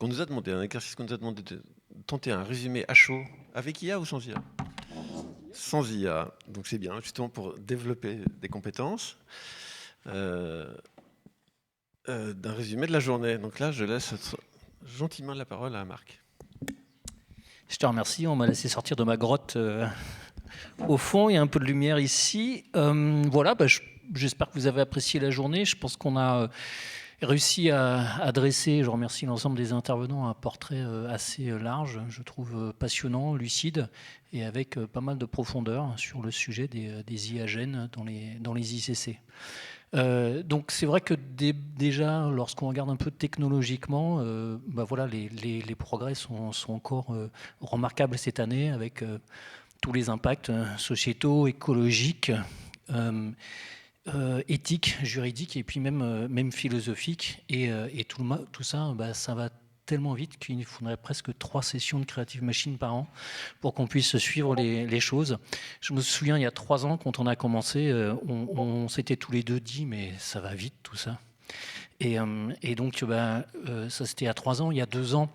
qu'on nous a demandé, un exercice qu'on nous a demandé de tenter un résumé à chaud, avec IA ou sans IA? Sans IA, donc c'est bien, justement pour développer des compétences. D'un résumé de la journée. Donc là, je laisse gentiment la parole à Marc. Je te remercie, on m'a laissé sortir de ma grotte au fond, il y a un peu de lumière ici. Voilà, j'espère que vous avez apprécié la journée. Je pense qu'on a réussi à dresser, je remercie l'ensemble des intervenants, un portrait assez large, je trouve passionnant, lucide, et avec pas mal de profondeur sur le sujet des IAGEN dans les ICC. Donc c'est vrai que déjà, lorsqu'on regarde un peu technologiquement, voilà, les progrès sont encore remarquables cette année avec tous les impacts sociétaux, écologiques, éthiques, juridiques et puis même philosophiques. Et tout ça, ça va tellement vite qu'il faudrait presque 3 sessions de Creative Machine par an pour qu'on puisse suivre les choses. Je me souviens, il y a 3 ans, quand on a commencé, on s'était tous les deux dit, mais ça va vite tout ça. Et donc, ça c'était il y a 3 ans. Il y a 2 ans,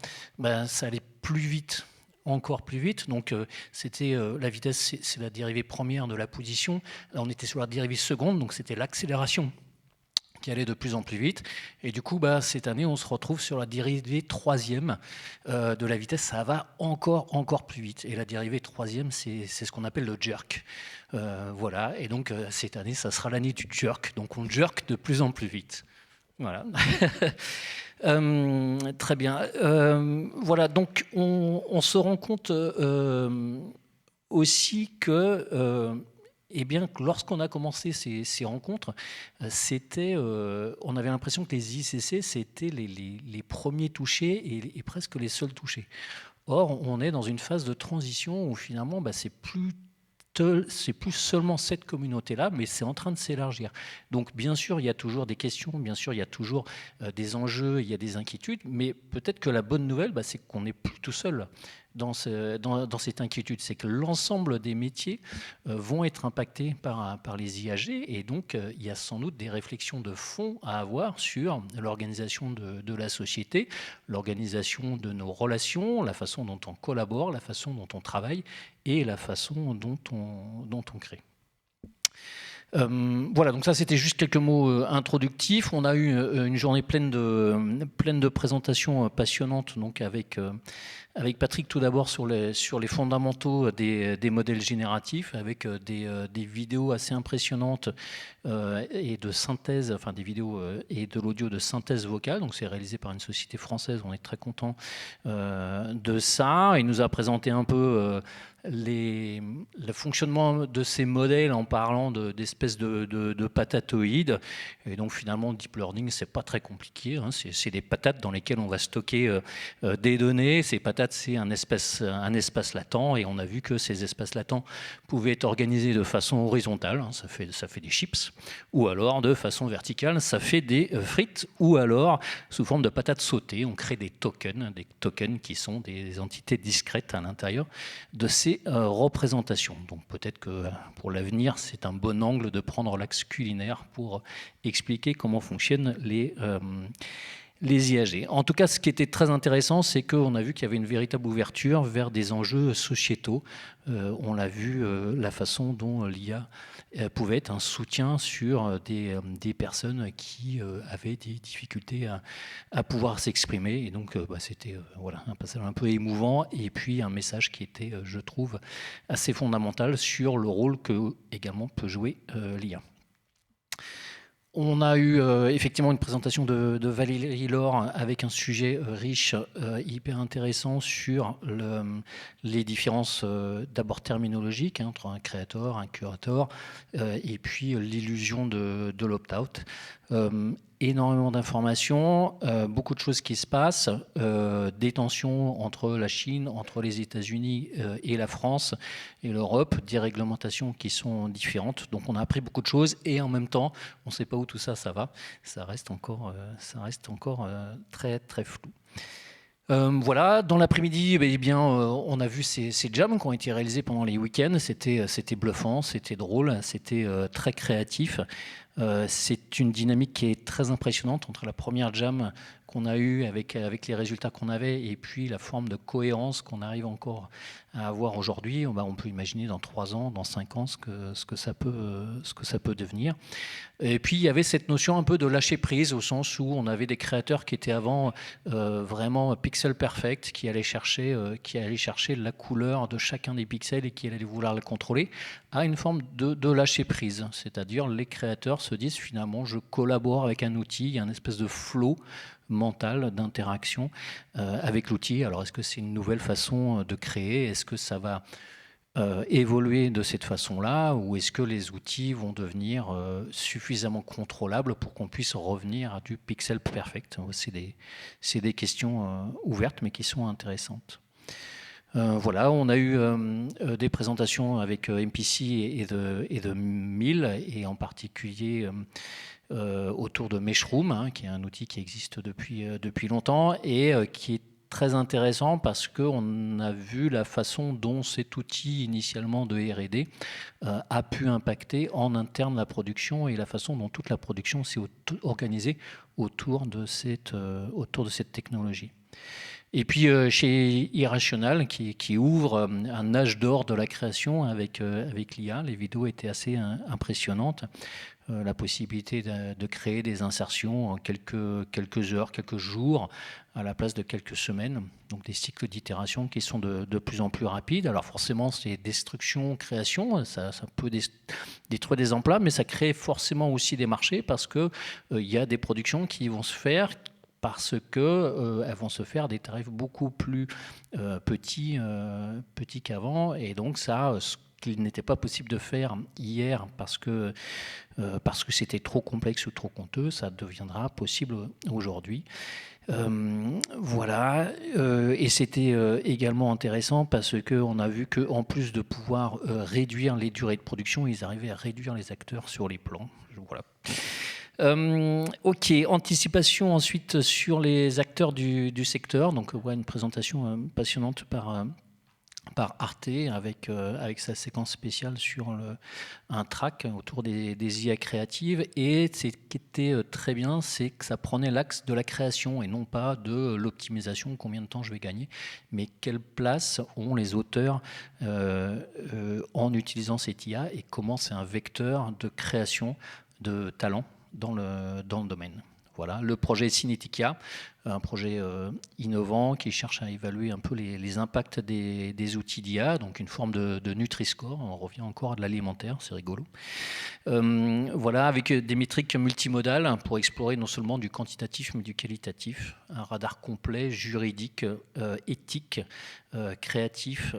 ça allait plus vite, encore plus vite. Donc, c'était la vitesse, c'est la dérivée première de la position. Là, on était sur la dérivée seconde, donc c'était l'accélération qui allait de plus en plus vite. Et du coup, cette année, on se retrouve sur la dérivée troisième de la vitesse. Ça va encore plus vite. Et la dérivée troisième, c'est ce qu'on appelle le jerk. Voilà. Et donc, cette année, ça sera l'année du jerk. Donc, on jerk de plus en plus vite. Voilà. Très bien. Voilà. Donc, on se rend compte aussi que... Eh bien, lorsqu'on a commencé ces rencontres, on avait l'impression que les ICC, c'était les premiers touchés et presque les seuls touchés. Or, on est dans une phase de transition où finalement, c'est plus seulement cette communauté-là, mais c'est en train de s'élargir. Donc, bien sûr, il y a toujours des questions, bien sûr, il y a toujours des enjeux, il y a des inquiétudes, mais peut-être que la bonne nouvelle, c'est qu'on n'est plus tout seul dans cette inquiétude. C'est que l'ensemble des métiers vont être impactés par les IAG, et donc il y a sans doute des réflexions de fond à avoir sur l'organisation de la société, l'organisation de nos relations, la façon dont on collabore, la façon dont on travaille et la façon dont on crée. Voilà, donc ça c'était juste quelques mots introductifs. On a eu une journée pleine de présentations passionnantes, donc avec Patrick tout d'abord sur les fondamentaux des modèles génératifs, avec des vidéos assez impressionnantes et de synthèse, enfin des vidéos et de l'audio de synthèse vocale. Donc c'est réalisé par une société française, on est très content de ça. Il nous a présenté un peu le fonctionnement de ces modèles en parlant d'espèces de patatoïdes. Et donc finalement, le deep learning, c'est pas très compliqué. Hein. C'est des patates dans lesquelles on va stocker des données. Ces patates, c'est un espace latent. Et on a vu que ces espaces latents pouvaient être organisés de façon horizontale. Hein. Ça fait des chips. Ou alors de façon verticale, ça fait des frites. Ou alors sous forme de patates sautées. On crée des tokens qui sont des entités discrètes à l'intérieur de ces représentations. Donc peut-être que pour l'avenir, c'est un bon angle de prendre l'axe culinaire pour expliquer comment fonctionnent les IAG. En tout cas, ce qui était très intéressant, c'est qu'on a vu qu'il y avait une véritable ouverture vers des enjeux sociétaux. On l'a vu, la façon dont l'IA pouvait être un soutien sur des personnes qui avaient des difficultés à pouvoir s'exprimer. Et donc, c'était voilà, un passage un peu émouvant et puis un message qui était, je trouve, assez fondamental sur le rôle que également peut jouer l'IA. On a eu effectivement une présentation de Valérie Laure avec un sujet riche, hyper intéressant sur les différences d'abord terminologiques entre un créateur, un curator, et puis l'illusion de l'opt-out. Énormément d'informations, beaucoup de choses qui se passent, des tensions entre la Chine, entre les États-Unis et la France et l'Europe, des réglementations qui sont différentes. Donc on a appris beaucoup de choses et en même temps, on ne sait pas où tout ça va. Ça reste encore très très flou. Voilà, dans l'après-midi, on a vu ces jams qui ont été réalisés pendant les week-ends. C'était bluffant, c'était drôle, c'était très créatif. C'est une dynamique qui est très impressionnante entre la première jam qu'on a eue avec les résultats qu'on avait et puis la forme de cohérence qu'on arrive encore à avoir aujourd'hui. On peut imaginer dans 3 ans, dans 5 ans ce que ça peut devenir. Et puis il y avait cette notion un peu de lâcher prise au sens où on avait des créateurs qui étaient avant vraiment pixel perfect, qui allaient chercher la couleur de chacun des pixels et qui allaient vouloir le contrôler, à une forme de lâcher prise. C'est-à-dire les créateurs se disent finalement je collabore avec un outil, il y a une espèce de flow mental d'interaction avec l'outil. Alors est-ce que c'est une nouvelle façon de créer? Est-ce que ça va évoluer de cette façon-là, ou est-ce que les outils vont devenir suffisamment contrôlables pour qu'on puisse revenir à du pixel perfect? C'est des questions ouvertes mais qui sont intéressantes. Voilà, on a eu des présentations avec MPC et de Mill, et en particulier autour de Meshroom, qui est un outil qui existe depuis longtemps et qui est très intéressant parce qu'on a vu la façon dont cet outil initialement de R&D a pu impacter en interne la production et la façon dont toute la production s'est organisée autour de cette technologie. Et puis chez Irrational, qui ouvre un âge d'or de la création avec l'IA, les vidéos étaient assez impressionnantes. La possibilité de créer des insertions en quelques heures, quelques jours, à la place de quelques semaines. Donc des cycles d'itération qui sont de plus en plus rapides. Alors forcément, c'est destruction, création, ça peut détruire des emplois, mais ça crée forcément aussi des marchés parce qu'il y a des productions qui vont se faire parce qu'elles vont se faire des tarifs beaucoup plus petits qu'avant. Et donc ça, ce qu'il n'était pas possible de faire hier parce que c'était trop complexe ou trop coûteux, ça deviendra possible aujourd'hui. Voilà, et c'était également intéressant parce qu'on a vu qu'en plus de pouvoir réduire les durées de production, ils arrivaient à réduire les acteurs sur les plans. Voilà. Ok, anticipation ensuite sur les acteurs du secteur. Donc, une présentation passionnante par Arte avec sa séquence spéciale sur un track autour des IA créatives. Et ce qui était très bien, c'est que ça prenait l'axe de la création et non pas de l'optimisation, combien de temps je vais gagner, mais quelle place ont les auteurs en utilisant cette IA et comment c'est un vecteur de création de talent dans le domaine. Voilà, le projet Cinetica, un projet innovant qui cherche à évaluer un peu les impacts des outils d'IA, donc une forme de Nutri-Score. On revient encore à de l'alimentaire, c'est rigolo. Voilà, avec des métriques multimodales pour explorer non seulement du quantitatif mais du qualitatif, un radar complet, juridique, éthique, créatif,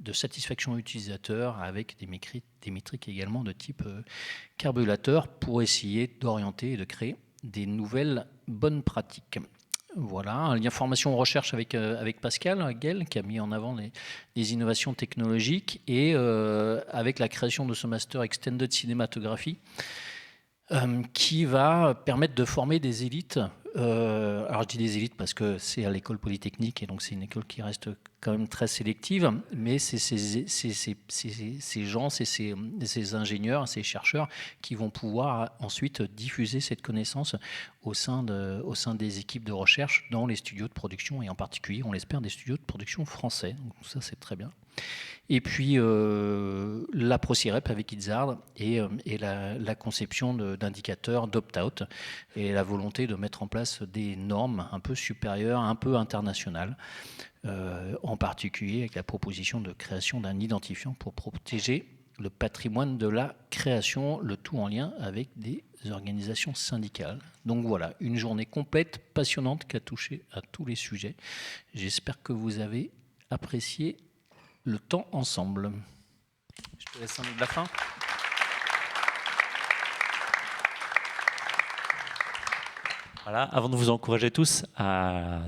de satisfaction utilisateur, avec des métriques également de type carburateur pour essayer d'orienter et de créer des nouvelles bonnes pratiques. Voilà, un lien formation-recherche avec Pascal Guel, qui a mis en avant les innovations technologiques, et avec la création de ce master Extended Cinématographie, qui va permettre de former des élites. Alors je dis des élites parce que c'est à l'école polytechnique et donc c'est une école qui reste quand même très sélective, mais c'est ces gens, c'est ces ingénieurs, ces chercheurs qui vont pouvoir ensuite diffuser cette connaissance au sein des équipes de recherche dans les studios de production, et en particulier, on l'espère, des studios de production français. Donc ça, c'est très bien. Et puis la ProCirep avec Itzhard et la conception d'indicateurs d'opt-out et la volonté de mettre en place des normes un peu supérieures, un peu internationales, en particulier avec la proposition de création d'un identifiant pour protéger le patrimoine de la création, le tout en lien avec des organisations syndicales. Donc voilà, une journée complète, passionnante, qui a touché à tous les sujets. J'espère que vous avez apprécié le temps ensemble. Je te laisse un mot de la fin. Voilà, avant de vous encourager tous à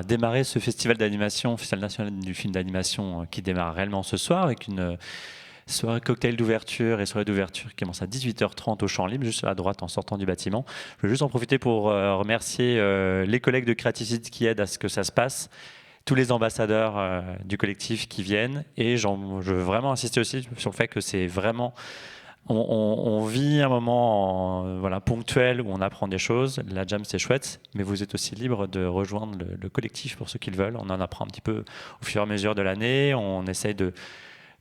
démarrer ce festival d'animation, Festival national du film d'animation qui démarre réellement ce soir, avec une soirée cocktail d'ouverture et soirée d'ouverture qui commence à 18h30 au Champ Libre, juste à droite en sortant du bâtiment. Je veux juste en profiter pour remercier les collègues de Creativity qui aident à ce que ça se passe, tous les ambassadeurs du collectif qui viennent, et je veux vraiment insister aussi sur le fait que c'est vraiment On vit un moment voilà, ponctuel où on apprend des choses. La jam, c'est chouette, mais vous êtes aussi libre de rejoindre le collectif pour ceux qui le veulent. On en apprend un petit peu au fur et à mesure de l'année. On essaye de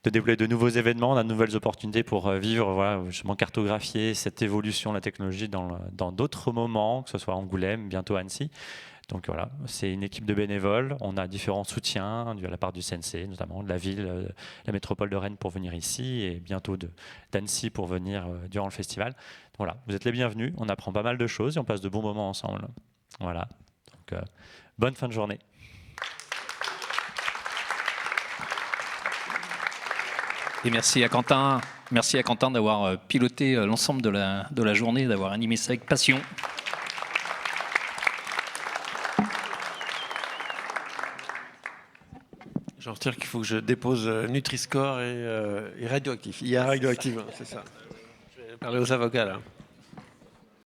développer de nouveaux événements, on a de nouvelles opportunités pour vivre, voilà, justement cartographier cette évolution de la technologie dans d'autres moments, que ce soit Angoulême, bientôt Annecy. Donc voilà, c'est une équipe de bénévoles. On a différents soutiens de la part du CNC, notamment de la ville, la métropole de Rennes pour venir ici et bientôt d'Annecy pour venir durant le festival. Voilà, vous êtes les bienvenus. On apprend pas mal de choses et on passe de bons moments ensemble. Voilà, donc bonne fin de journée. Et merci à Quentin d'avoir piloté l'ensemble de la journée, d'avoir animé ça avec passion. J'en retire qu'il faut que je dépose Nutri-Score et Radioactif. Il y a Radioactif, hein, c'est ça. Je vais parler aux avocats là.